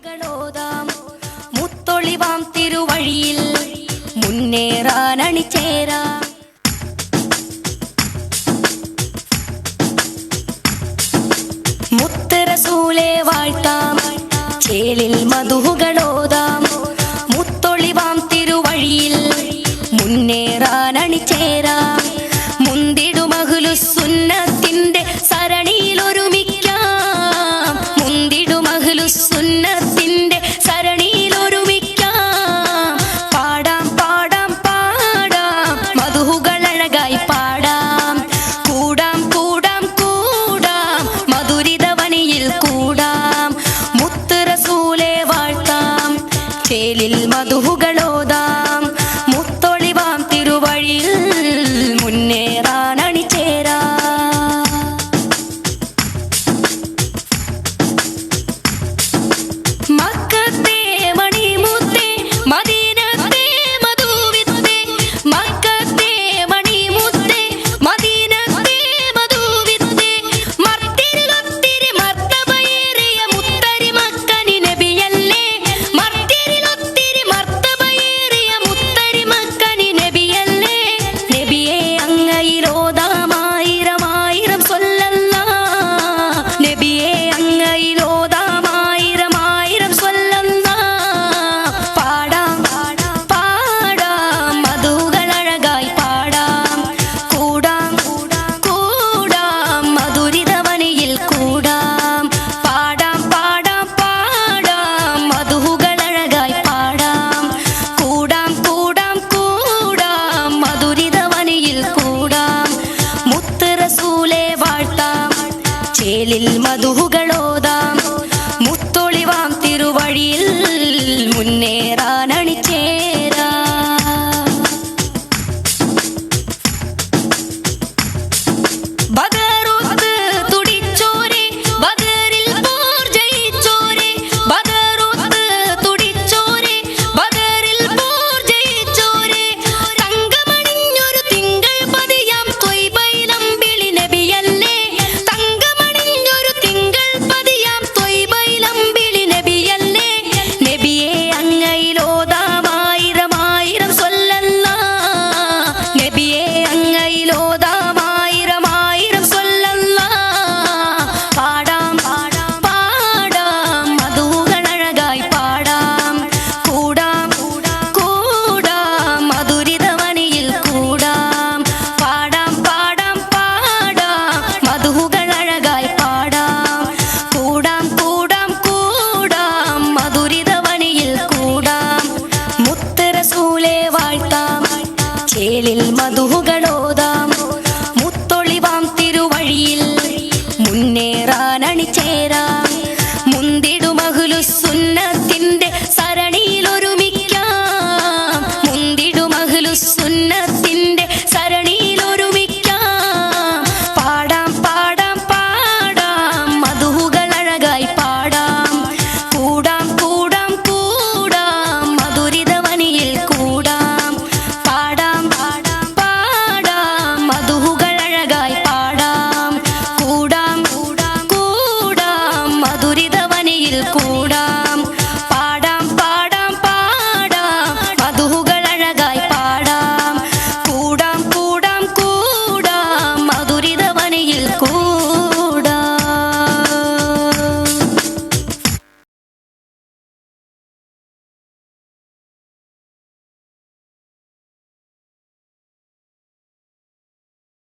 മധുകളോതാം മുത്തൊളിവാം തിരുവഴിയിൽ മുന്നേറാൻ അണിചേരാം. മുത്ത് റസൂലെ വാഴ്ത്താം, ചേലിൽ മധുകളോതാം മുത്തൊളിവാം തിരുവഴിയിൽ മുന്നേറാൻ അണിചേരാം. മുന്തിടും അഹ്ലുസുന്നത്തിന്റെ സരണിയിൽ ഒരുമിക്കാം, മുന്തിടും അഹ്ലുസുന്നത്തിന്റെ സരണിയിൽ ഒരുമിക്കാം. പാടാം പാടാം പാടാം മധുകളഴകായി പാടാം, കൂടാം കൂടാം കൂടാം മധുരിതവനിയിൽ കൂടാം. മുത്ത് റസൂലെ വാഴ്ത്താം, ചേലിൽ മധുകളോതാം മുത്തൊളിവാം തിരുവഴിയിൽ മുന്നേറാൻ അണിചേരാം. മക്കത്തെ മണിമുത്തേ മദീനത്തെ മധുവിത്തേ, മക്കത്തെ മണിമുത്തേ മദീനത്തെ മധുവിത്തേ. മർത്തിരിലൊത്തിരി മർത്തബയേറിയ മുത്തരി മക്കനി നബിയല്ലേ, മർത്തിരിലൊത്തിരി മർത്തബയേറിയ മുത്തരി മക്കനി നബിയല്ലേ. നബിയെ അങ്ങയിലോതാമായിരം ആയിരം സ്വല്ലല്ലാഹ്, നബിയെ അങ്ങയിലോതാമായിരം ആയിരം സ്വല്ലല്ലാഹ്. പാടാം പാടാം മധുകളഴകായി പാടാം, കൂടാം കൂടാം മധുരിതവനിയിൽ കൂടാം. പാടാം പാടാം പാടാം മധുകളഴകായി പാടാം, കൂടാം കൂടാം കൂടാം മധുരിതവനിയിൽ കൂടാം. മുത്ത് റസൂലെ വാഴ്ത്താം, ചേലിൽ മധുകളോതാം മുത്തൊളിവാം തിരുവഴിയിൽ മുന്നേറാൻ